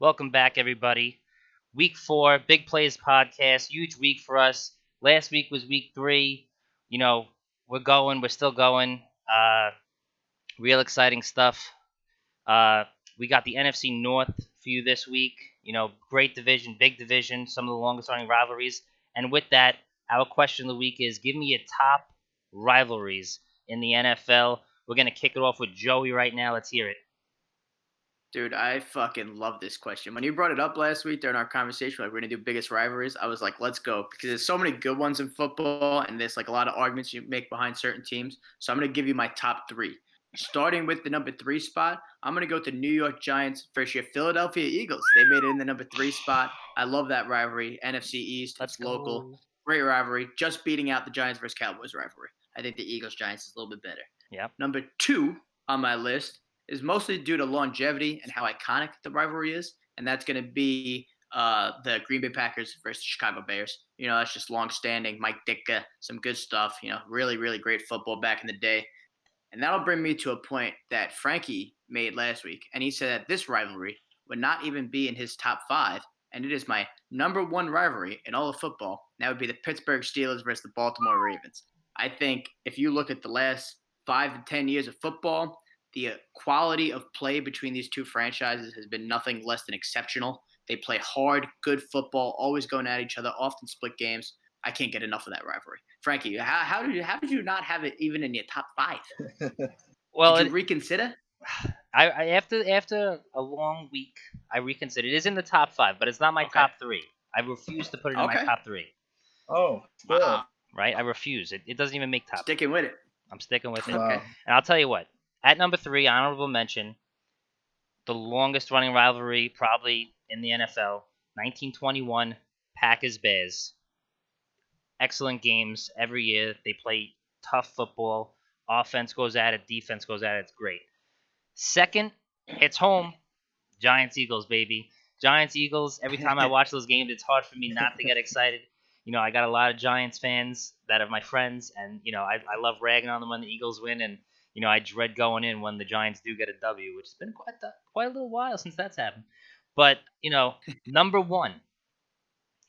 Welcome back, everybody. Week 4, Big Plays Podcast. Huge week for us. Last week was week 3. You know, we're still going. Real exciting stuff. Uh, we got the NFC North for you this week. Great division, big division, some of the longest running rivalries. And with that, our question of the week is give me your top rivalries in the NFL. We're going to kick it off with Joey right now. Let's hear it. Dude, I fucking love this question. When you brought it up last week during our conversation, like we're gonna do biggest rivalries, I was like, let's go because there's so many good ones in football, and there's like a lot of arguments you make behind certain teams. So I'm gonna give you my top three. Starting with the number 3 spot, I'm gonna go to New York Giants versus your Philadelphia Eagles. They made it in the number 3 spot. I love that rivalry. NFC East, Let's it's local, go. great rivalry. Just beating out the Giants versus Cowboys rivalry. I think the Eagles Giants is a little bit better. Yep. Number 2 on my list is mostly due to longevity and how iconic the rivalry is, and that's going to be the Green Bay Packers versus Chicago Bears. That's just long-standing. Mike Ditka, some good stuff. Really, really great football back in the day. And that'll bring me to a point that Frankie made last week, and he said that this rivalry would not even be in his top 5, and it is my number 1 rivalry in all of football. And that would be the Pittsburgh Steelers versus the Baltimore Ravens. I think if you look at the last 5 to 10 years of football, the quality of play between these two franchises has been nothing less than exceptional. They play hard, good football, always going at each other, often split games. I can't get enough of that rivalry. Frankie, how did you not have it even in your top 5? Well, Did you reconsider? I after a long week, I reconsidered. It is in the top 5, but it's not my Okay. top 3. I refuse to put it in my Okay. top 3. Oh, still. Wow. Right? I refuse. It doesn't even make top 3. Sticking with it. I'm sticking with it. Okay. Wow. And I'll tell you what. At number 3, honorable mention, the longest running rivalry probably in the NFL, 1921 Packers Bears. Excellent games every year. They play tough football. Offense goes at it, defense goes at it. It's great. Second, it's home. Giants Eagles, baby. Giants Eagles. Every time I watch those games, it's hard for me not to get excited. I got a lot of Giants fans that are my friends, and I love ragging on them when the Eagles win, and I dread going in when the Giants do get a W, which has been quite a little while since that's happened. But number 1,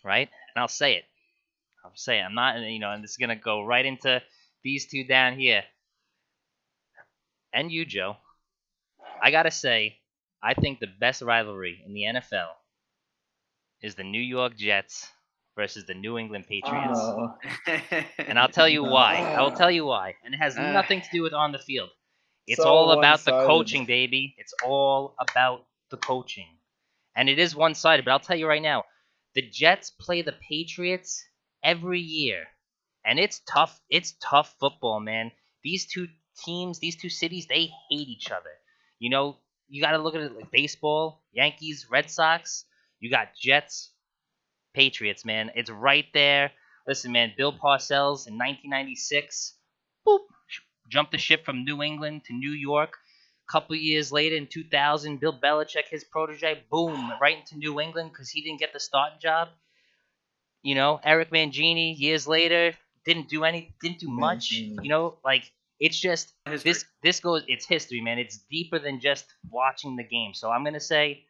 right? And I'll say it. I'm not, and this is gonna go right into these two down here, and you, Joe. I gotta say, I think the best rivalry in the NFL is the New York Jets versus the New England Patriots. No. And I'll tell you No. why. I will tell you why. And it has nothing to do with on the field. It's So all about the one-sided. coaching, baby. It's all about the coaching. And it is one-sided, but I'll tell you right now, the Jets play the Patriots every year. And it's tough. It's tough football, man. These two teams, these two cities, they hate each other. You got to look at it like baseball, Yankees, Red Sox. You got Jets, Patriots, man. It's right there. Listen, man, Bill Parcells in 1996, boop, jumped the ship from New England to New York. Couple years later, in 2000, Bill Belichick, his protege, boom, right into New England because he didn't get the starting job. Eric Mangini, years later, didn't do much. Mancini. Like it's just History. this goes. It's history, man. It's deeper than just watching the game. So I'm gonna say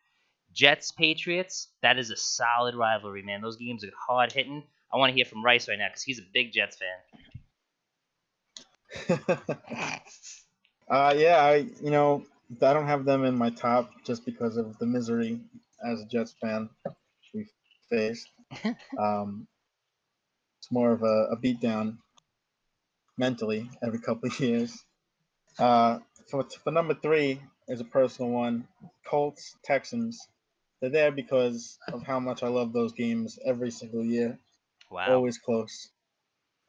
Jets Patriots. That is a solid rivalry, man. Those games are hard hitting. I want to hear from Rice right now because he's a big Jets fan. Yeah, I don't have them in my top just because of the misery as a Jets fan we faced. It's more of a beatdown mentally every couple of years. For number 3 is a personal one. Colts Texans. They're there because of how much I love those games every single year. Wow. Always close.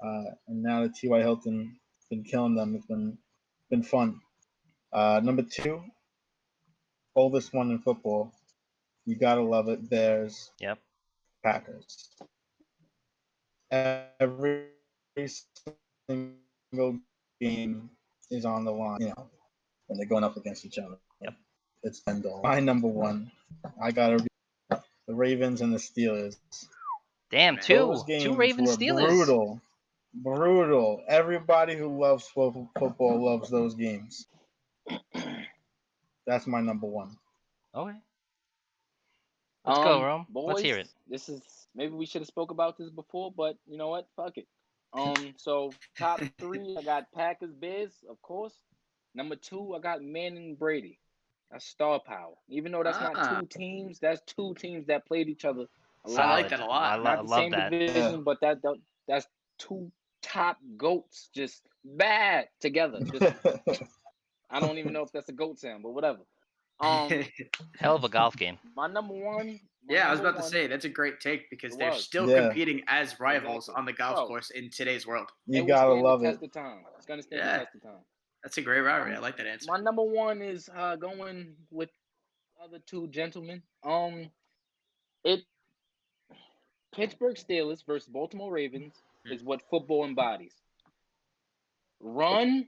And now that T.Y. Hilton been killing them, it's been fun. Number 2, oldest one in football. You gotta love it. Bears, Yep. Packers. Every single game is on the line. When they're going up against each other. Yep. It's end all. My number 1, I gotta be the Ravens and the Steelers. Damn, Those two games Ravens were Steelers. brutal. Everybody who loves football loves those games. That's my number 1. Okay. Let's go, Rome. Let's hear Boys, it. this is maybe we should have spoke about this before, but you know what? Fuck it. So top three, I got Packers, Bears, of course. Number two, I got Manning, Brady. That's star power. Even though that's not Ah, two teams, that's two teams that played each other a I lot. like Solid. that a I, lot. lo- Not I the love same that. division, Yeah. but that's two top goats just bad together. Just I don't even know if that's a goat sound, but whatever. Um, Hell of a golf game. my number one, Yeah, I was about to say that's a great take because It they're was. still Yeah. competing as rivals Exactly. on the golf Bro. course in today's world. You It will gotta stand the love it. test of time. It's gonna stand the Yeah. test of time. That's a great rivalry. I like that answer. My number one is going with other two gentlemen. It Pittsburgh Steelers versus Baltimore Ravens is what football embodies. Run,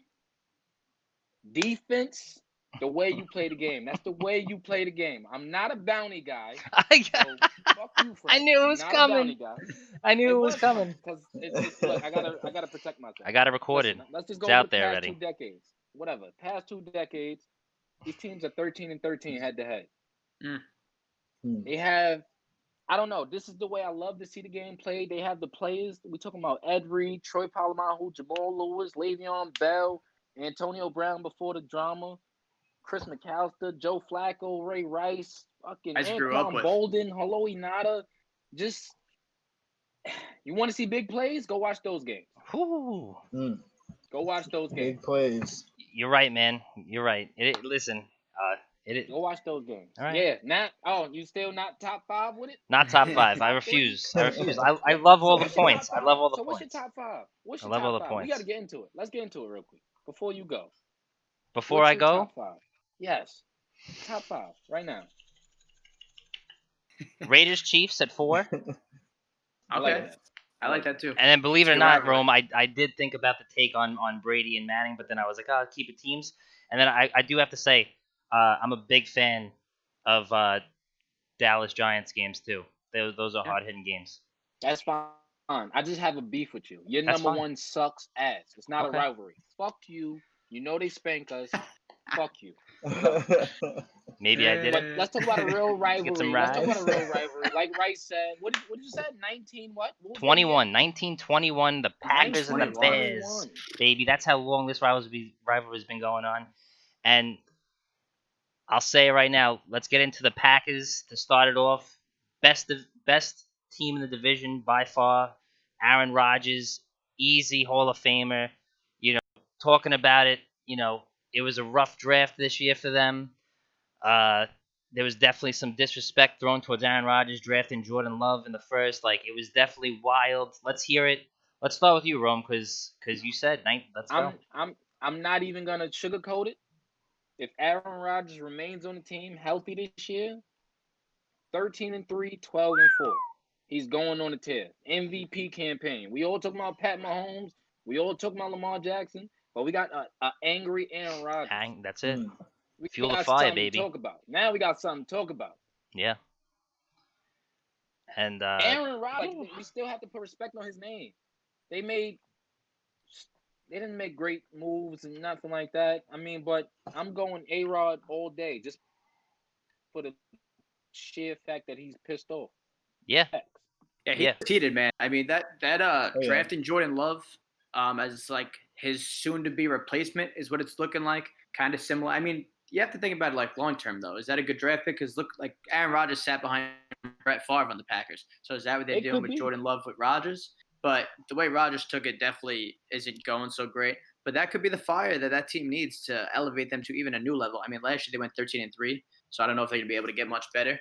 defense, the way you play the game. That's the way you play the game. I'm not a bounty guy. So fuck you, Frank. I knew it was not a bounty coming. guy. I knew it was coming. Because it's look, I gotta protect myself. I got it recorded. Listen, let's just go It's over out the there past already. 2 decades. Whatever. Past 2 decades, these teams are 13-13 head to head. They have, I don't know. This is the way I love to see the game played. They have the players. We talking about Ed Reed, Troy Polamalu, Jamal Lewis, Le'Veon Bell, Antonio Brown before the drama, Chris McAllister, Joe Flacco, Ray Rice, fucking I grew up Anquan with. Bolden, Hello Inada. Just, you want to see big plays? Go watch those games. Whew. Go watch those games. Big plays. You're right, man. You're right. Listen, Go watch those games. All right. Yeah, you still not top 5 with it? Not top 5. I Top three? refuse. I love all the what's your points. top I love all five? the What's your points. top 5? What's I your love all top the 5? We got to points. get into it. Let's get into it real quick before you go. Before What's I your go, top 5? Yes, top 5 right now. Raiders Chiefs at 4. I like Okay. that. I like that too. And then believe it or It's a good not, rivalry. Rome, I did think about the take on Brady and Manning, but then I was like, oh, keep it teams. And then I do have to say, I'm a big fan of Dallas Giants games too. Those are hard hitting games. That's fine. I just have a beef with you. Your That's number fine. one sucks ass. It's not Okay. a rivalry. Fuck you. You know they spank us. Fuck you. Maybe I did But it. let's talk about a real rivalry. some Let's talk about a rides. real rivalry. Like Rice said, what did you say? 19 what? What was that 21, year? 1921, the Packers and the 1921. Bears, baby. That's how long this rivalry's been going on. And I'll say it right now. Let's get into the Packers to start it off. Best team in the division by far. Aaron Rodgers, easy Hall of Famer. Talking about it. It was a rough draft this year for them. There was definitely some disrespect thrown towards Aaron Rodgers drafting Jordan Love in the first. Like, it was definitely wild. Let's hear it. Let's start with you, Rome, because you said let's go. I'm not even gonna sugarcoat it. If Aaron Rodgers remains on the team healthy this year, 13-3, 12-4. He's going on a tear. MVP campaign. We all talking about Pat Mahomes. We all talking about Lamar Jackson. But we got a angry Aaron Rodgers. That's it. We Fuel the got fire, something baby. to talk about. Now we got something to talk about. Yeah. And Aaron Rodgers, we still have to put respect on his name. They didn't make great moves and nothing like that. I mean, but I'm going A-Rod all day just for the sheer fact that he's pissed off. Yeah. Yeah, he's heated, man. I mean, that yeah. drafting Jordan Love as like his soon-to-be replacement is what it's looking like. Kind of similar. I mean, you have to think about it like long-term, though. Is that a good draft pick? Because look, like Aaron Rodgers sat behind Brett Favre on the Packers. So is that what they're It doing could with be. Jordan Love with Rodgers? But the way Rodgers took it definitely isn't going so great. But that could be the fire that team needs to elevate them to even a new level. I mean, last year they went 13-3, so I don't know if they're going to be able to get much better.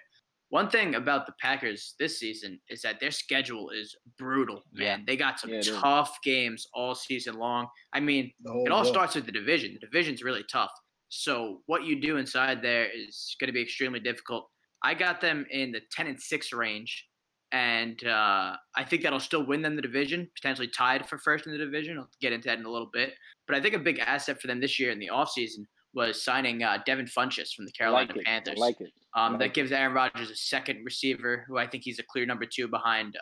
One thing about the Packers this season is that their schedule is brutal, man. Yeah. They got some tough games all season long. I mean, it all starts with the division. The division's really tough. So what you do inside there is going to be extremely difficult. I got them in the 10-6 range, and I think that'll still win them the division, potentially tied for first in the division. I'll get into that in a little bit. But I think a big asset for them this year in the offseason was signing Devin Funchess from the Carolina Panthers. I like it. That gives Aaron Rodgers a second receiver, who I think he's a clear number 2 behind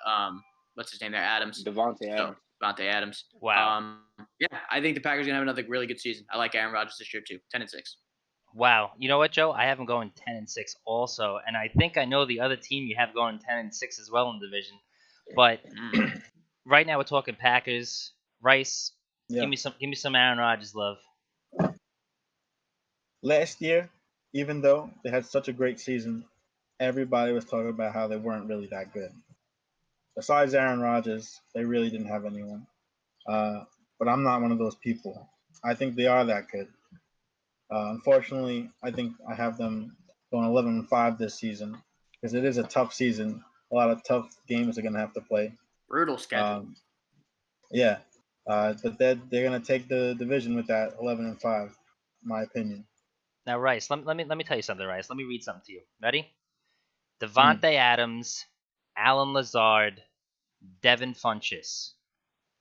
what's his name there, Adams. Devontae Adams. Wow. Yeah, I think the Packers are gonna have another really good season. I like Aaron Rodgers this year too. 10-6. Wow. You know what, Joe? I have them going 10-6 also, and I think I know the other team you have going 10-6 as well in the division. But right now we're talking Packers. Rice, Yeah. give me some Aaron Rodgers love. Last year, even though they had such a great season, everybody was talking about how they weren't really that good. Besides Aaron Rodgers, they really didn't have anyone. But I'm not one of those people. I think they are that good. Unfortunately, I think I have them going 11-5 this season because it is a tough season. A lot of tough games they're gonna have to play. Brutal schedule. Yeah, but they're gonna take the division with that 11-5, in my opinion. Now, Rice, let me tell you something, Rice. Let me read something to you. Ready? Devontae Adams, Alan Lazard, Devin Funchess.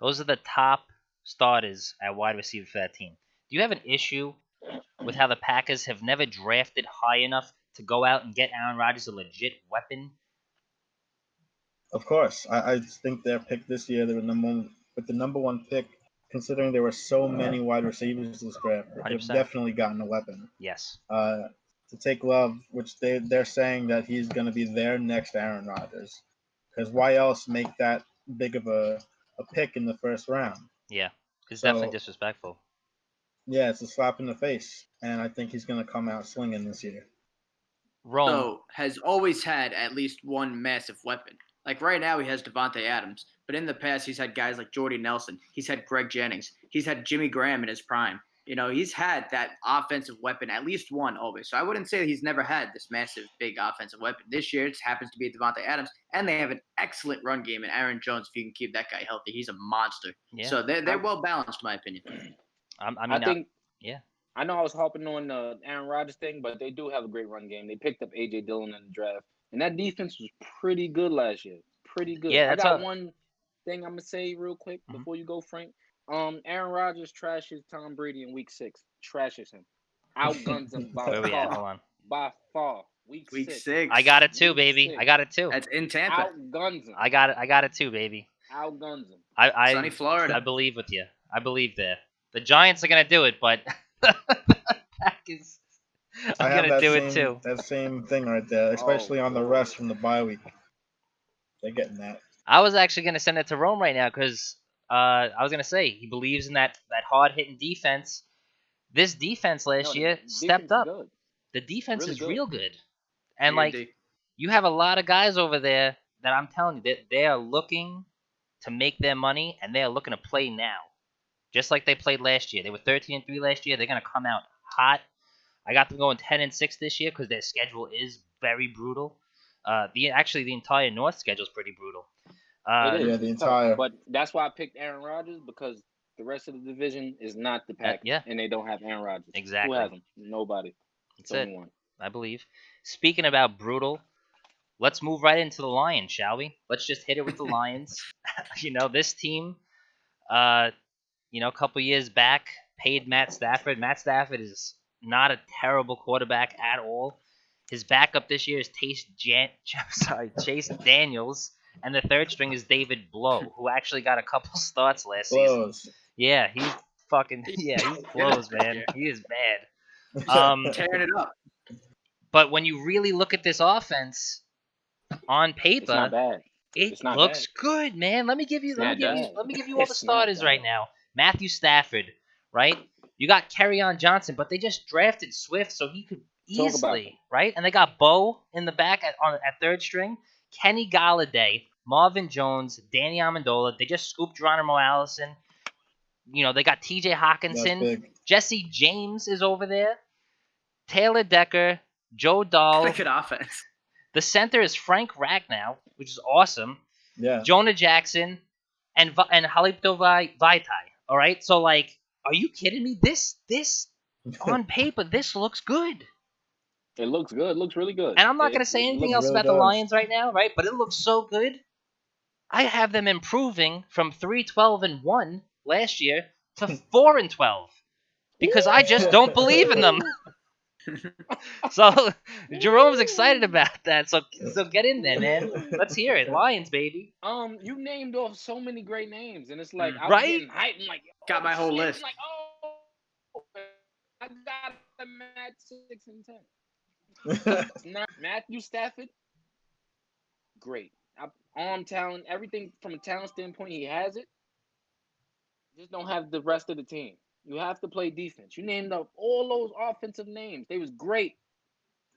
Those are the top starters at wide receiver for that team. Do you have an issue with how the Packers have never drafted high enough to go out and get Aaron Rodgers a legit weapon? Of course, I think their pick this year, they were the number one pick. Considering there were so many wide receivers this draft, they've 100%. definitely gotten a weapon. Yes. To take Love, which they're saying that he's going to be their next Aaron Rodgers, because why else make that big of a pick in the first round? Yeah, it's So, definitely disrespectful. Yeah, it's a slap in the face, and I think he's going to come out slinging this year. Rome So has always had at least one massive weapon. Like right now, he has Devontae Adams, but in the past, he's had guys like Jordy Nelson. He's had Greg Jennings. He's had Jimmy Graham in his prime. You know, he's had that offensive weapon, at least one always. So I wouldn't say he's never had this massive, big offensive weapon. This year, it happens to be Devontae Adams, and they have an excellent run game. And Aaron Jones, if you can keep that guy healthy, he's a monster. Yeah. So they're well balanced, in my opinion. I think. Yeah. I know I was harping on the Aaron Rodgers thing, but they do have a great run game. They picked up A.J. Dillon in the draft, and that defense was pretty good last year. Pretty good. Yeah, I got one thing I'm gonna say real quick before you go, Frank. Aaron Rodgers trashes Tom Brady in Week 6. Trashes him. Outguns him by Where we at? far. Hold on. By far. Week 6. I got it too, Week baby. 6. I got it too. That's in Tampa. Outguns him. I got it too, baby. Outguns him. Sunny Florida. I believe with you. I believe there. The Giants are gonna do it, but the Packers are gonna do it too. That same thing right there, especially on the rest from the bye week. They're getting that. I was actually gonna send it to Rome right now because I was gonna say he believes in that hard hitting defense. This defense last year stepped up. Good. The defense really is good. real good, and you have a lot of guys over there that I'm telling you that they are looking to make their money and they are looking to play now, just like they played last year. They were 13-3 last year. They're gonna come out hot. I got them going 10-6 this year because their schedule is very brutal. The entire North schedule is pretty brutal. It is. Yeah, the entire. But that's why I picked Aaron Rodgers because the rest of the division is not the Packers, and they don't have Aaron Rodgers. Exactly. Who has him? Nobody. That's it. I believe. Speaking about brutal, let's move right into the Lions, shall we? Let's just hit it with the Lions. This team, a couple years back, paid Matt Stafford. Matt Stafford is not a terrible quarterback at all. His backup this year is Chase Daniels, and the third string is David Blow, who actually got a couple starts last season. Yeah, he blows, man. He is bad. Tearing it up. But when you really look at this offense on paper, it's not bad. It looks good, man. Let me give you all the starters right now. Matthew Stafford, right? You got Kerryon Johnson, but they just drafted Swift, so he could easily, right? And they got Bo in the back at third string. Kenny Galladay, Marvin Jones, Danny Amendola. They just scooped Geronimo Allison. They got T.J. Hawkinson. Jesse James is over there. Taylor Decker, Joe Dahl. Good offense. The center is Frank Ragnow, which is awesome. Yeah. Jonah Jackson and Halipto Vaitai. All right, so are you kidding me? This on paper, this looks good. It looks good. It looks really good. And I'm not going to say anything else about the Lions right now, right? But it looks so good. I have them improving from 3-12-1 last year to 4-12 because I just don't believe in them. So Jerome's excited about that. So get in there, man. Let's hear it. Lions, baby. You named off so many great names, and it's like I was right? getting hyped. I'm like, got my whole list. I'm like, I got Matt 6-10. Not Matthew Stafford. Great. Arm talent, everything from a talent standpoint, he has it. Just don't have the rest of the team. You have to play defense. You named up all those offensive names. They was great.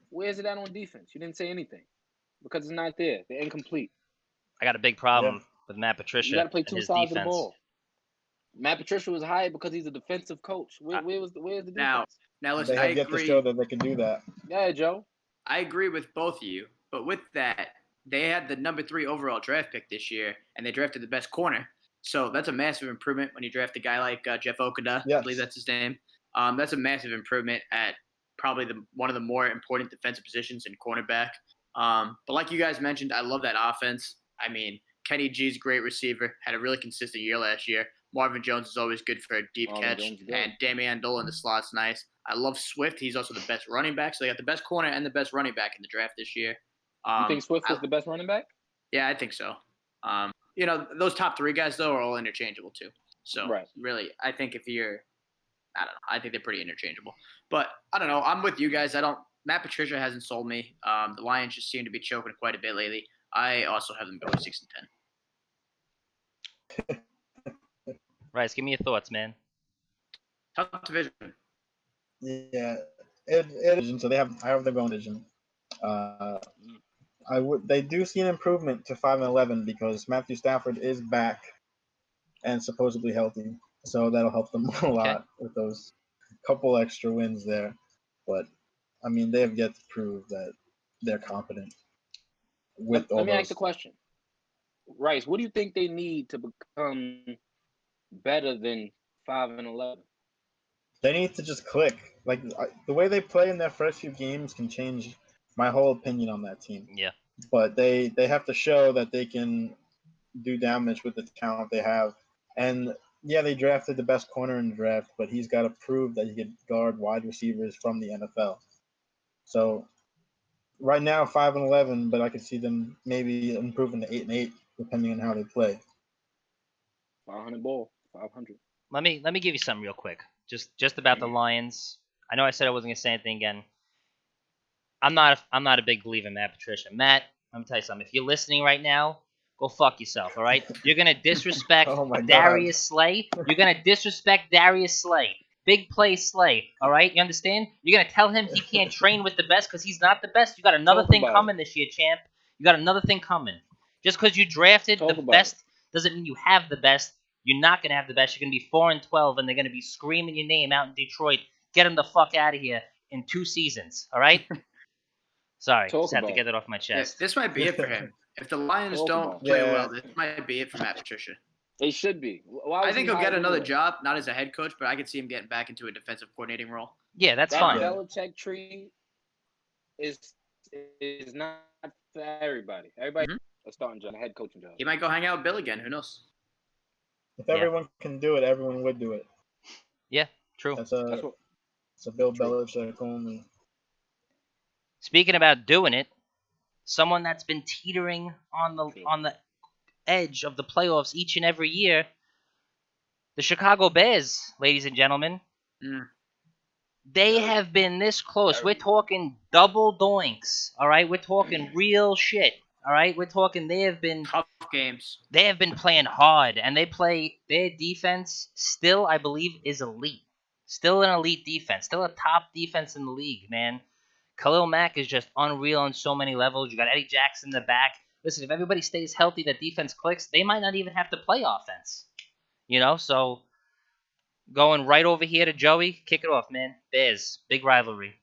Where's it at on defense? You didn't say anything because it's not there. They're incomplete. I got a big problem with Matt Patricia. You got to play two his sides defense. of the ball. Matt Patricia was hired because he's a defensive coach. Where's the defense? Now listen, they have yet to show that they can do that. Yeah, Joe. I agree with both of you, but with that, they had the number 3 overall draft pick this year, and they drafted the best corner. So that's a massive improvement when you draft a guy like Jeff Okudah. Yes. I believe that's his name. That's a massive improvement at probably one of the more important defensive positions in cornerback. But like you guys mentioned, I love that offense. I mean, Kenny G's a great receiver, had a really consistent year last year. Marvin Jones is always good for a deep catch, and Damian Dola in the slot's nice. I love Swift. He's also the best running back. So they got the best corner and the best running back in the draft this year. You think Swift was the best running back? Yeah, I think so. Those top 3 guys, though, are all interchangeable, too. So, really, I think I don't know. I think they're pretty interchangeable. But, I don't know. I'm with you guys. Matt Patricia hasn't sold me. The Lions just seem to be choking quite a bit lately. I also have them going 6-10. Rice, give me your thoughts, man. Tough division. Yeah, so I have them going division. They do see an improvement to 5-11 because Matthew Stafford is back and supposedly healthy, so that'll help them a lot with those couple extra wins there. But I mean, they have yet to prove that they're competent. Let me ask the question, Rice. What do you think they need to become better than 5-11? They need to just click. Like the way they play in their first few games can change my whole opinion on that team. Yeah. But they have to show that they can do damage with the talent they have. And yeah, they drafted the best corner in the draft, but he's got to prove that he can guard wide receivers from the NFL. So right now 5-11, but I could see them maybe improving to 8-8 depending on how they play. 500 ball, 500. Let me give you something real quick. Just about the Lions. I know I said I wasn't gonna say anything again. I'm not a big believer in Matt Patricia. Matt, let me tell you something. If you're listening right now, go fuck yourself, all right? You're going to disrespect Darius Slay. You're going to disrespect Darius Slay. Big play Slay, all right? You understand? You're going to tell him he can't train with the best because he's not the best. You got another thing coming this year, champ. You got another thing coming. Just because you drafted the best doesn't mean you have the best. You're not going to have the best. You're going to be 4-12, and they're going to be screaming your name out in Detroit. Get him the fuck out of here in 2 seasons, all right? Sorry, just have to get it off my chest. Yeah, this might be it for him. If the Lions don't play well, this might be it for Matt Patricia. They should be. I think he'll get another job, not as a head coach, but I could see him getting back into a defensive coordinating role. Yeah, that's fine. That Belichick tree is not for everybody. Everybody a starting job, a head coaching job. He might go hang out with Bill again. Who knows? If everyone can do it, everyone would do it. Yeah, true. That's a Bill Belichick only. Speaking about doing it, someone that's been teetering on the edge of the playoffs each and every year, the Chicago Bears, ladies and gentlemen. They have been this close. We're talking double doinks, all right? We're talking real shit, all right? We're talking they have been tough games. They have been playing hard, and their defense still, I believe, is elite. Still an elite defense. Still a top defense in the league, man. Khalil Mack is just unreal on so many levels. You got Eddie Jackson in the back. Listen, if everybody stays healthy, that defense clicks, they might not even have to play offense. So going right over here to Joey, kick it off, man. Bears, big rivalry.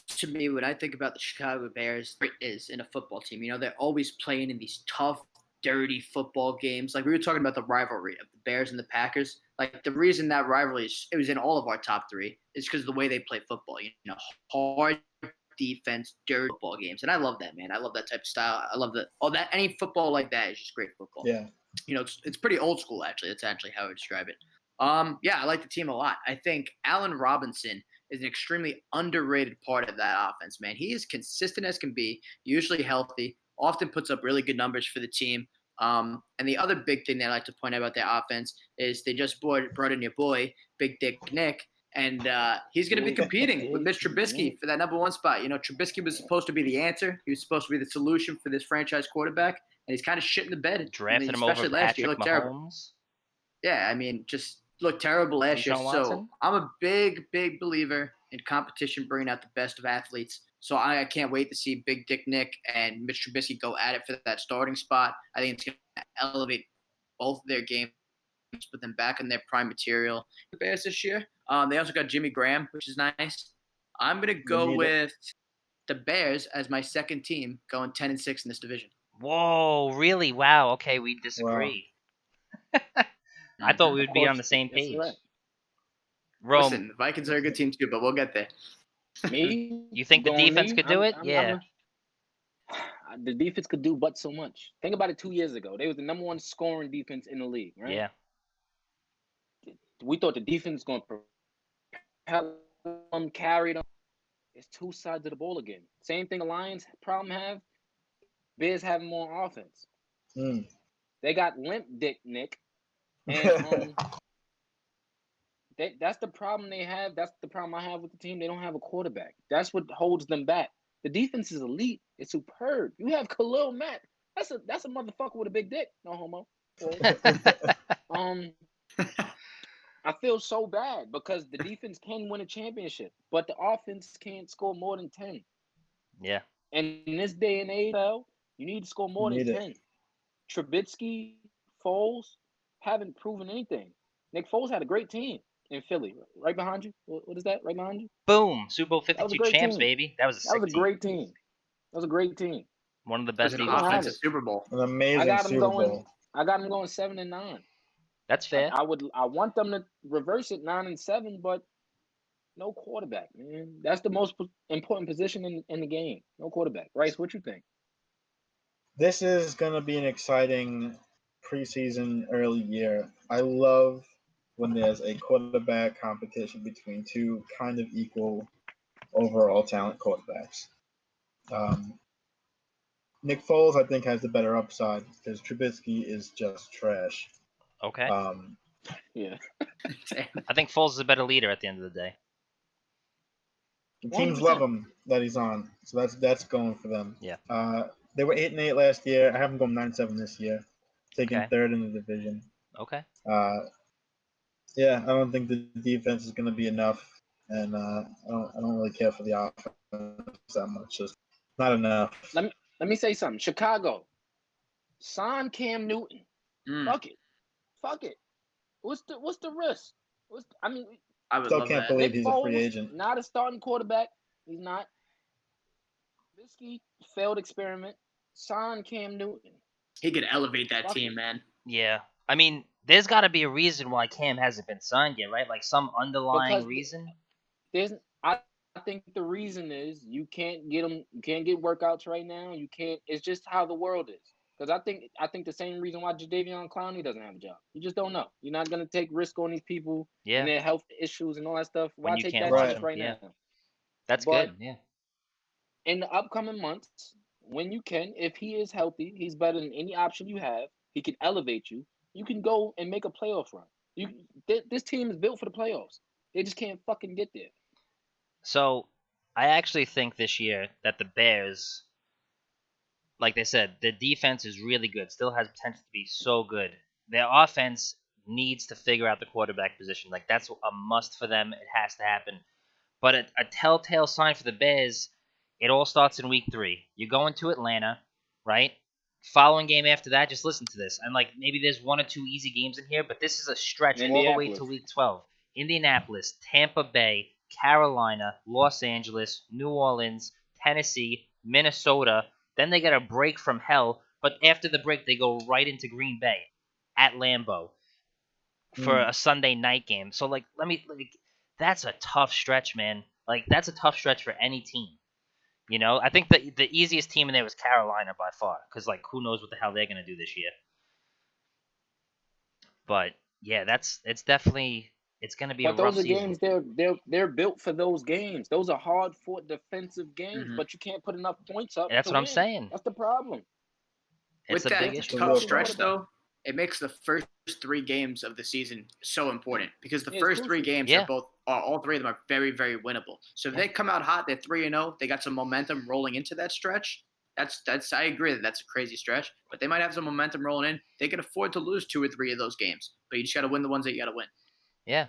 To me, when I think about the Chicago Bears, it is in a football team. They're always playing in these tough, dirty football games. Like we were talking about the rivalry of the Bears and the Packers. Like the reason that rivalry it was in all of our top 3 is because of the way they play football. Hard defense, dirty football games, and I love that, man. I love that type of style. I love that. Any football like that is just great football. Yeah. It's pretty old school actually. That's actually how I would describe it. Yeah, I like the team a lot. I think Allen Robinson is an extremely underrated part of that offense, man. He is consistent as can be, usually healthy, often puts up really good numbers for the team. And the other big thing that I like to point out about their offense is they just brought in your boy, Big Dick Nick, And he's going to be competing with Mitch Trubisky for that number 1 spot. You know, Trubisky was supposed to be the answer. He was supposed to be the solution for this franchise quarterback, and he's kind of shit in the bed. Drafted him especially over last year, Patrick looked terrible. Mahomes. Yeah, I mean, just looked terrible last year. So I'm a big believer in competition bringing out the best of athletes. So I can't wait to see Big Dick Nick and Mitch Trubisky go at it for that starting spot. I think it's going to elevate both of their games, put them back in their prime material. The Bears this year. They also got Jimmy Graham, which is nice. I'm going to go with the Bears as my second team, going 10-6 in this division. Whoa, really? Wow. Okay, we disagree. Wow. I thought we would be on the same page. Right. Rome. Listen, the Vikings are a good team too, but we'll get there. Me? You think the defense could do it? Yeah. The defense could do but so much. Think about it 2 years ago. They was the number 1 scoring defense in the league, right? Yeah. We thought the defense was going to propel them, carry them. It's 2 sides of the ball again. Same thing the Lions problem have. Bears have more offense. They got limp dick Nick. And that's the problem they have. That's the problem I have with the team. They don't have a quarterback. That's what holds them back. The defense is elite. It's superb. You have Khalil Mack. That's a motherfucker with a big dick. No homo. I feel so bad because the defense can win a championship, but the offense can't score more than 10. Yeah. And in this day and age, you need to score more than 10. Trubisky, Foles haven't proven anything. Nick Foles had a great team in Philly, right behind you. What is that? Right behind you? Boom! Super Bowl 52 champs, baby. That was a great team. That was a great team. One of the best offensive Super Bowl. An amazing Super Bowl. I got them going 7-9. That's fair. I want them to reverse it 9-7, but no quarterback, man. That's the most important position in the game. No quarterback. Rice, what you think? This is going to be an exciting preseason early year. I love when there's a quarterback competition between 2 kind of equal overall talent quarterbacks. Nick Foles, I think, has the better upside because Trubisky is just trash. Okay. Yeah. I think Foles is a better leader at the end of the day. The teams 100%. Love him that he's on, so that's going for them. Yeah. They were 8-8 last year. I have them going 9-7 this year, taking 3rd in the division. Okay. Yeah, I don't think the defense is going to be enough, and I don't really care for the offense that much. Just not enough. Let me say something. Chicago, sign Cam Newton. Fuck it. What's the risk? I still can't believe he's a free agent. Not a starting quarterback. He's not. Trubisky, failed experiment. Sign Cam Newton. He could elevate that team, man. Yeah. I mean, there's got to be a reason why Cam hasn't been signed yet, right? Like some underlying reason. I think the reason is you can't get them. You can't get workouts right now. You can't. It's just how the world is. Because I think the same reason why Jadeveon Clowney doesn't have a job. You just don't know. You're not gonna take risk on these people and their health issues and all that stuff. Why take that risk right now? That's good. Yeah. In the upcoming months, when you can, if he is healthy, he's better than any option you have. He can elevate you. You can go and make a playoff run. This team is built for the playoffs. They just can't fucking get there. So, I actually think this year that the Bears, like they said, the defense is really good. Still has potential to be so good. Their offense needs to figure out the quarterback position. Like, that's a must for them. It has to happen. But a telltale sign for the Bears, it all starts in week 3. You go into Atlanta, right? Following game after that, just listen to this. And, like, maybe there's 1 or 2 easy games in here, but this is a stretch all the way to week 12. Indianapolis, Tampa Bay, Carolina, Los Angeles, New Orleans, Tennessee, Minnesota. Then they get a break from hell, but after the break, they go right into Green Bay at Lambeau for a Sunday night game. So, that's a tough stretch, man. Like, that's a tough stretch for any team. You know, I think the easiest team in there was Carolina by far, because, like, who knows what the hell they're going to do this year. But, yeah, it's definitely... It's going to be a rough season. But those are games, they're built for those games. Those are hard-fought defensive games, but you can't put enough points up. That's what I'm saying. That's the problem. With that tough stretch, though, it makes the first 3 games of the season so important because the first 3 games are all 3 of them are very, very winnable. So if they come out hot, they're 3-0, they got some momentum rolling into that stretch. That's I agree that's a crazy stretch, but they might have some momentum rolling in. They can afford to lose 2 or 3 of those games, but you just got to win the ones that you got to win. Yeah,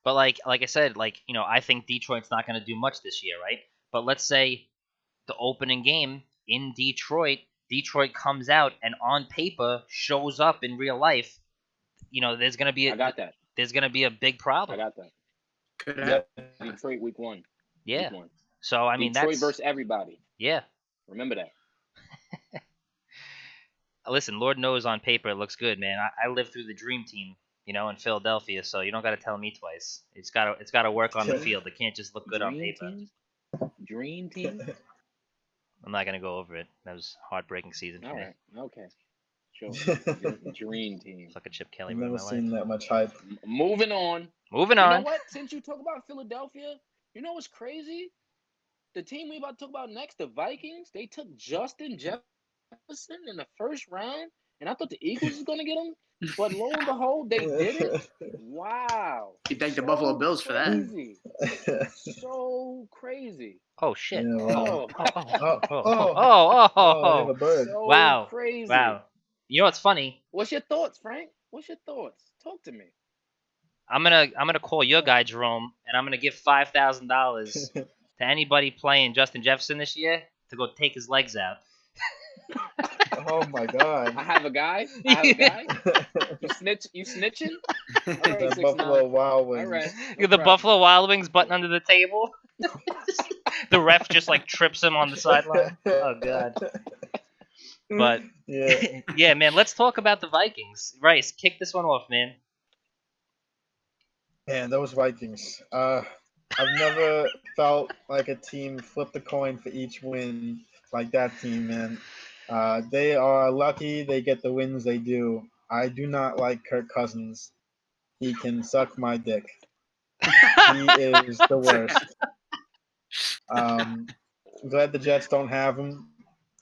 but like I said, I think Detroit's not going to do much this year, right? But let's say the opening game in Detroit comes out and on paper shows up in real life. There's going to be there's going to be a big problem. I got that. Could have Detroit week 1. Yeah. Week 1. So I mean Detroit that's versus everybody. Yeah. Remember that. Listen, Lord knows on paper it looks good, man. I lived through the dream team, in Philadelphia, so you don't got to tell me twice. It's got to work on the field. It can't just look good on paper. Dream team. I'm not gonna go over it. That was a heartbreaking season for me. All right, okay. Sure. Dream team. Fucking Chip Kelly. I've never seen that much hype. Moving on. You know what? Since you talk about Philadelphia, you know what's crazy? The team we about to talk about next, the Vikings, they took Justin Jefferson in the first round, and I thought the Eagles was gonna get him, but lo and behold, they didn't. Wow! You thank the Buffalo Bills for that. So crazy! Oh shit! Yeah, wow. Wow! Crazy! Wow! You know what's funny? What's your thoughts, Frank? What's your thoughts? Talk to me. I'm gonna call your guy Jerome, and I'm gonna give $5,000 to anybody playing Justin Jefferson this year to go take his legs out. Oh my God! I have a guy. You snitching? All right, the Buffalo Wild Wings. All right. The Buffalo Wild Wings button under the table. The ref just trips him on the sideline. Oh God. But yeah, man. Let's talk about the Vikings. Rice, kick this one off, man. Man, those Vikings. I've never felt like a team flipped a coin for each win like that team, man. They are lucky they get the wins they do. I do not like Kirk Cousins. He can suck my dick. He is the worst. Glad the Jets don't have him,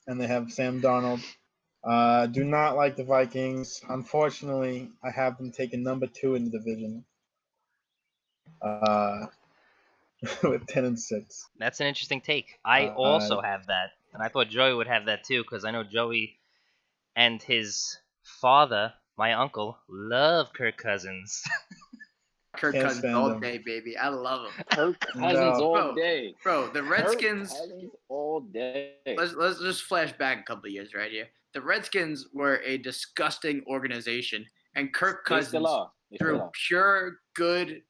and they have Sam Darnold. Do not like the Vikings. Unfortunately, I have them taking number 2 in the division. With 10-6. That's an interesting take. I also have that, and I thought Joey would have that too, because I know Joey and his father, my uncle, love Kirk Cousins. Kirk Cousins all day, baby. I love him. Kirk Cousins all day, bro. The Redskins all day. Let's just flash back a couple of years right here. The Redskins were a disgusting organization, and Kirk Cousins, through pure good,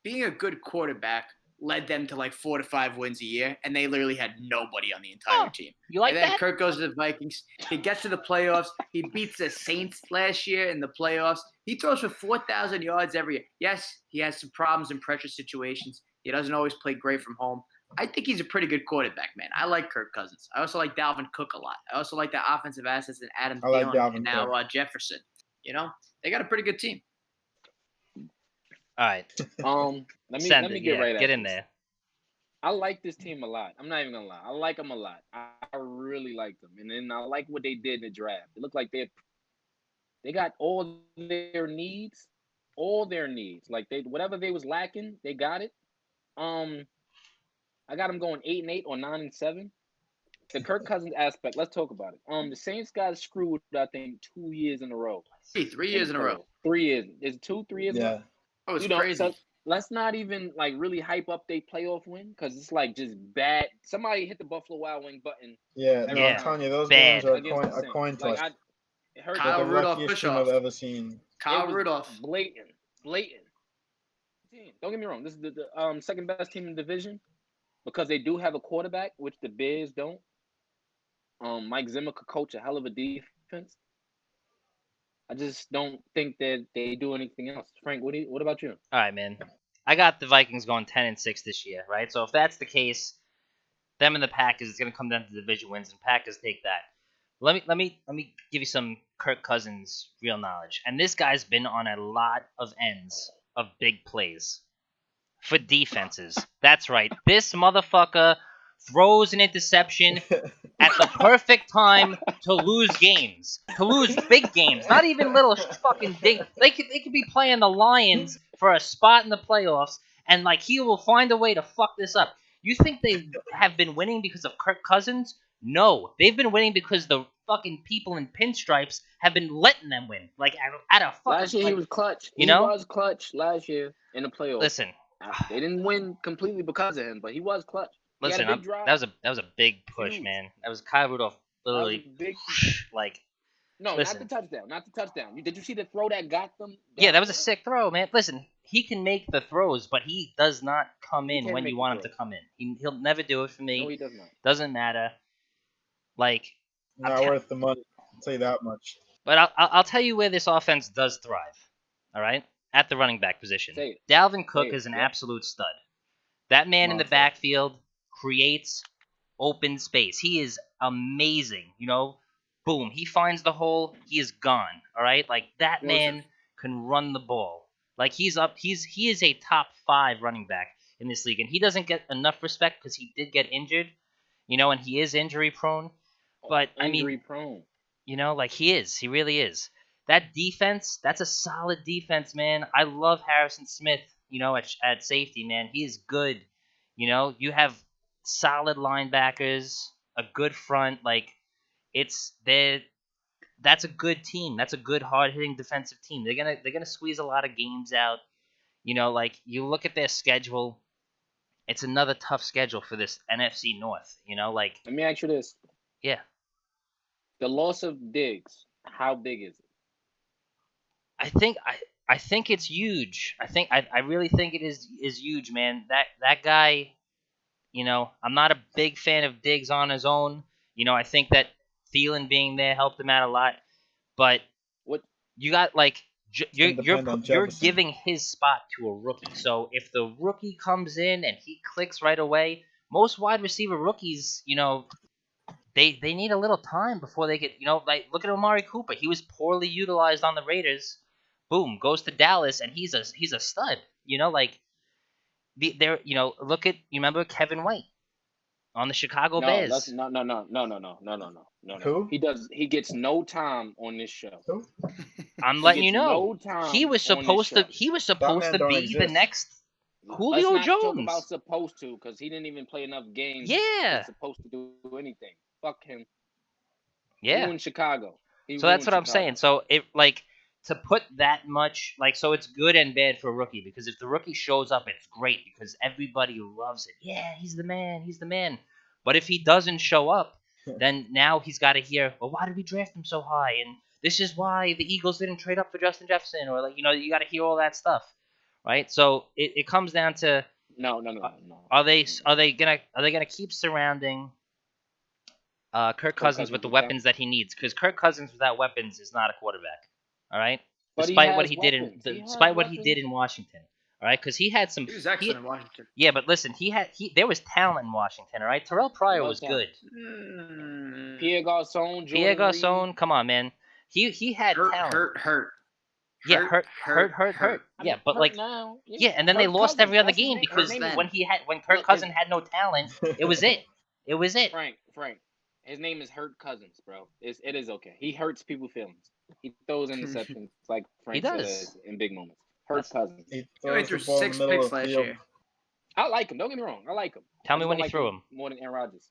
being a good quarterback, led them to 4 to 5 wins a year, and they literally had nobody on the entire team. You like that? And then that? Kirk goes to the Vikings. He gets to the playoffs. He beats the Saints last year in the playoffs. He throws for 4,000 yards every year. Yes, he has some problems in pressure situations. He doesn't always play great from home. I think he's a pretty good quarterback, man. I like Kirk Cousins. I also like Dalvin Cook a lot. I also like the offensive assets in Adam Thielen and now Jefferson. They got a pretty good team. All right. Let me get in there. I like this team a lot. I'm not even gonna lie. I like them a lot. I really like them, and then I like what they did in the draft. It looked like they got all their needs. Whatever they was lacking, they got it. I got them going 8-8 or 9-7. The Kirk Cousins aspect. Let's talk about it. The Saints got screwed. I think 2 years in a row. 3 years in a row. 3 years. Is it 2, 3 years? Yeah. Oh, it's crazy. So let's not even really hype up their playoff win because it's just bad. Somebody hit the Buffalo Wild Wing button. Yeah, no, I'm telling you, those games are a coin toss. Kyle Rudolph I've ever seen. Kyle Rudolph. Blatant. Don't get me wrong. This is the second best team in the division because they do have a quarterback, which the Bears don't. Mike Zimmer could coach a hell of a defense. I just don't think that they do anything else. Frank, what about you? All right, man. I got the Vikings going 10-6 this year, right? So if that's the case, them and the Packers, it's going to come down to division wins, and Packers take that. Let me give you some Kirk Cousins real knowledge. And this guy's been on a lot of ends of big plays for defenses. That's right. This motherfucker throws an interception at the perfect time to lose games, to lose big games, not even little fucking ding. They could be playing the Lions for a spot in the playoffs, and like he will find a way to fuck this up. You think they have been winning because of Kirk Cousins? No, they've been winning because the fucking people in pinstripes have been letting them win. Like at a fucking. Last year like, he was clutch. You know? He was clutch last year in the playoffs. Listen, they didn't win completely because of him, but he was clutch. He listen, had a big drive. that was a big push, Huge. man. That was Kyle Rudolph literally big, like. No, listen. not the touchdown. Did you see the throw that got them? Yeah, that was a sick throw, man. Listen, he can make the throws, but he does not come in when you want him to come in. He'll never do it for me. No, he does not. Doesn't matter. Like, not worth the money. I'll tell you that much. But I'll tell you where this offense does thrive. All right, at the running back position, Dalvin Cook is an absolute stud. That man in the backfield creates open space. He is amazing. You know, boom, he finds the hole, he is gone. All right, like that man can run the ball. Like he is a top 5 running back in this league, and he doesn't get enough respect because he did get injured. You know, and he is injury prone. But injury prone. You know, like he really is. That defense, that's a solid defense, man. I love Harrison Smith, you know, at safety, man. He is good. You know, you have solid linebackers, a good front, like that's a good team. That's a good hard-hitting defensive team. They're going to squeeze a lot of games out. You know, like you look at their schedule, it's another tough schedule for this NFC North, you know, like let me ask you this. Yeah. The loss of Diggs, how big is it? I think it's huge. I really think it is huge, man. That guy, you know, I'm not a big fan of Diggs on his own. You know, I think that Thielen being there helped him out a lot. But what you got like you're giving his spot to a rookie. So if the rookie comes in and he clicks right away, most wide receiver rookies, you know, they need a little time before they get, you know, like look at Amari Cooper. He was poorly utilized on the Raiders. Boom, goes to Dallas and he's a stud. You know, like you know, look at, you remember Kevin White on the Chicago Bears? No. Who? He gets no time on this show. Who? I'm letting you know. He was supposed to be the next Julio Let's not Jones. Talk about supposed to, because he didn't even play enough games. Yeah. He's supposed to do anything. Fuck him. Yeah. He in Chicago. So that's what I'm saying. So it like to put that much, like, so it's good and bad for a rookie, because if the rookie shows up, it's great because everybody loves it. Yeah, he's the man. But if he doesn't show up, then now he's got to hear, well, why did we draft him so high? And this is why the Eagles didn't trade up for Justin Jefferson, or like, you know, you got to hear all that stuff, right? So it comes down to no. Are they gonna keep surrounding Kirk Cousins with the weapons that he needs? Because Kirk Cousins without weapons is not a quarterback. All right, but despite what he did in Washington. All right, because he had some. He was excellent in Washington. Yeah, but listen, there was talent in Washington. All right, Terrell Pryor was good. Pierre Garcon, come on, man. He had talent. Hurt. Yeah, hurt. Yeah, but like, now. Yeah, and then they lost every other game because when Kirk Cousins had no talent, it was it. It was it. Frank. His name is Hurt Cousins, bro. It is okay. He hurts people's feelings. He throws interceptions like Frank says in big moments. Hurt Cousins. He went through 6 picks last year. I like him. Don't get me wrong. I like him. Tell me when he threw him. More than Aaron Rodgers.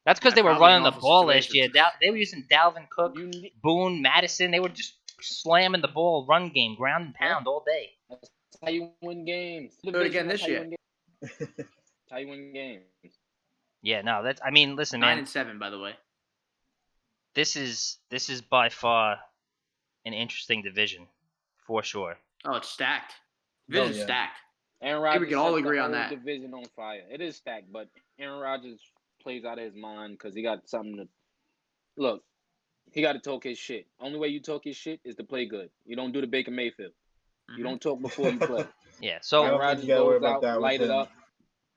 That's because they were running the ball last year. They were using Dalvin Cook, Boone, Madison. They were just slamming the ball, run game, ground and pound all day. That's how you win games. Do it again this year. That's how you win games. Yeah, no, that's. I mean, listen, 9 man. and 7, by the way. This is by far an interesting division, for sure. Oh, it's stacked. Division's stacked. Aaron Rodgers. We can all agree on that. Division on fire. It is stacked, but Aaron Rodgers plays out of his mind because he got something to look. He got to talk his shit. Only way you talk his shit is to play good. You don't do the Baker Mayfield. You don't talk before you play. Yeah. So Aaron Rodgers goes out, light it up.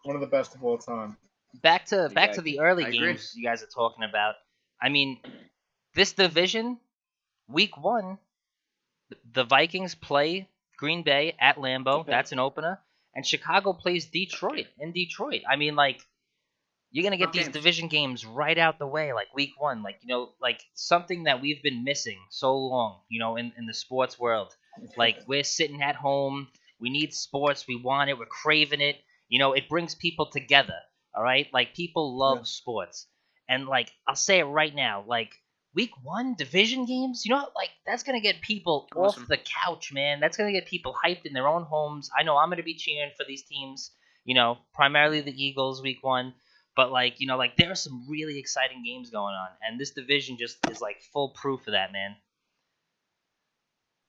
One of the best of all time. Back to the early games you guys are talking about. I mean, this division, week 1, the Vikings play Green Bay at Lambeau. That's an opener. And Chicago plays Detroit in Detroit. I mean, like, You're gonna get these division games right out the way, like week 1, like like something that we've been missing so long, in the sports world. Like we're sitting at home, we need sports, we want it, we're craving it. It brings people together. All right, like people love sports, and like I'll say it right now, like week 1 division games, like that's gonna get people off the couch, man. That's gonna get people hyped in their own homes. I know I'm gonna be cheering for these teams. Primarily the Eagles week 1. But like there are some really exciting games going on, and this division just is like full proof of that, man.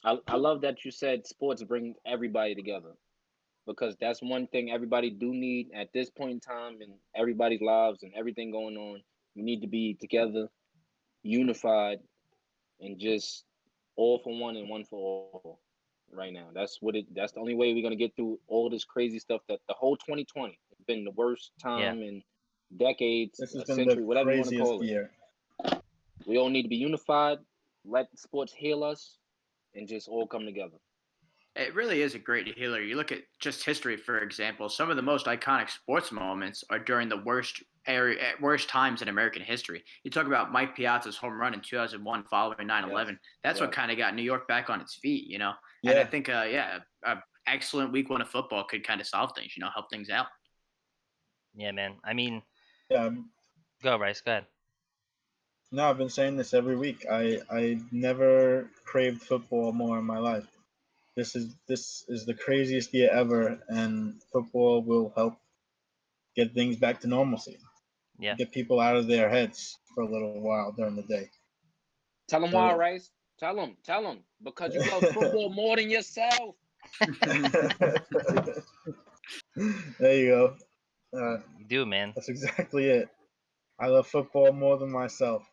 I love that you said sports bring everybody together, because that's one thing everybody do need at this point in time in everybody's lives and everything going on. We need to be together, unified, and just all for one and one for all. Right now, that's the only way we're gonna get through all this crazy stuff. That the whole 2020 has been the worst time in decades, this has a been century, the whatever you want to craziest call it. year. We all need to be unified, let sports heal us, and just all come together. It really is a great healer. You look at just history, for example. Some of the most iconic sports moments are during the worst times in American history. You talk about Mike Piazza's home run in 2001 following 9/11. That's what kind of got New York back on its feet, And I think, an excellent week 1 of football could kind of solve things, help things out. Yeah, man. I mean, go, Rice. Go ahead. No, I've been saying this every week. I never craved football more in my life. This is the craziest year ever, and football will help get things back to normalcy. Yeah. Get people out of their heads for a little while during the day. Tell them why, Rice. Tell them. Because you love football more than yourself. There you go. You do, man. That's exactly it. I love football more than myself,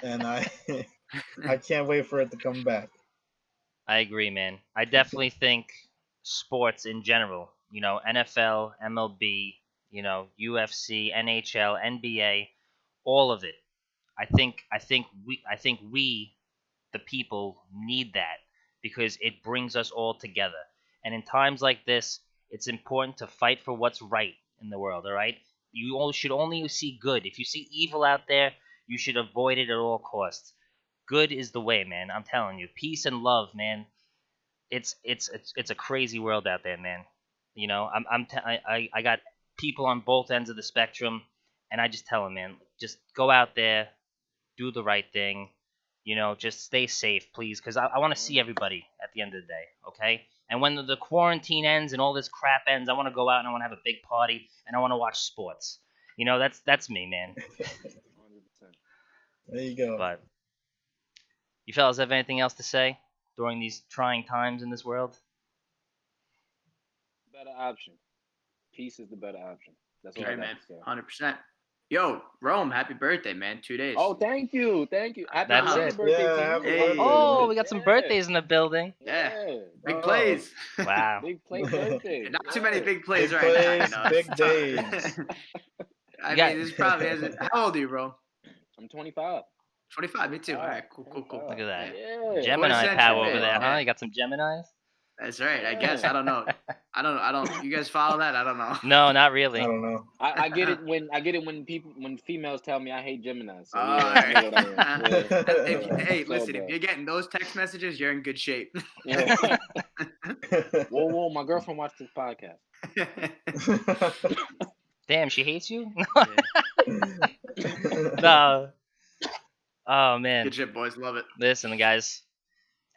and I can't wait for it to come back. I agree, man. I definitely think sports in general, NFL, MLB, UFC, NHL, NBA, all of it. I think we the people need that, because it brings us all together. And in times like this, it's important to fight for what's right in the world, all right? You all should only see good. If you see evil out there, you should avoid it at all costs. Good is the way, man. I'm telling you. Peace and love, man. It's a crazy world out there, man. I got people on both ends of the spectrum, and I just tell them, man, just go out there, do the right thing, just stay safe, please, because I want to see everybody at the end of the day, okay? And when the quarantine ends and all this crap ends, I want to go out and I want to have a big party and I want to watch sports. That's me, man. 100%. There you go. But you fellas have anything else to say during these trying times in this world? Better option. Peace is the better option. That's all right, man. 100%. Yo, Rome, happy birthday, man. 2 days. Oh, thank you. Happy birthday to you. Hey. Oh, we got some birthdays in the building. Yeah. Big plays. Wow. Big play birthday. Not too many big plays big right plays, now. Big days. I mean, this probably hasn't. How old are you, bro? I'm 25. 25, me too. All right, cool. Look at that. Yeah. Gemini power over there, huh? You got some Geminis? That's right. I guess. I don't know. I don't. You guys follow that? I don't know. No, not really. I don't know. I get it when females tell me I hate Gemini. So hey, listen. If you're getting those text messages, you're in good shape. Whoa! My girlfriend watched this podcast. Damn, she hates you? No. Oh man. Good shit, boys. Love it. Listen, guys.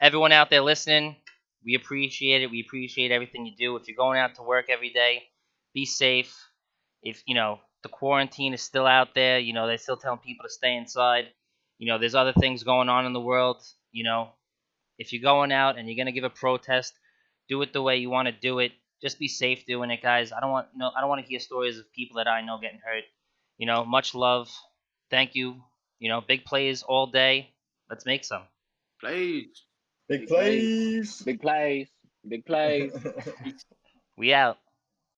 Everyone out there listening, we appreciate it. We appreciate everything you do. If you're going out to work every day, be safe. If the quarantine is still out there, they're still telling people to stay inside. There's other things going on in the world. If you're going out and you're gonna give a protest, do it the way you want to do it. Just be safe doing it, guys. I don't want to hear stories of people that I know getting hurt. Much love. Thank you. Big plays all day. Let's make some. Plays. Big plays. Big plays. Big plays. We out.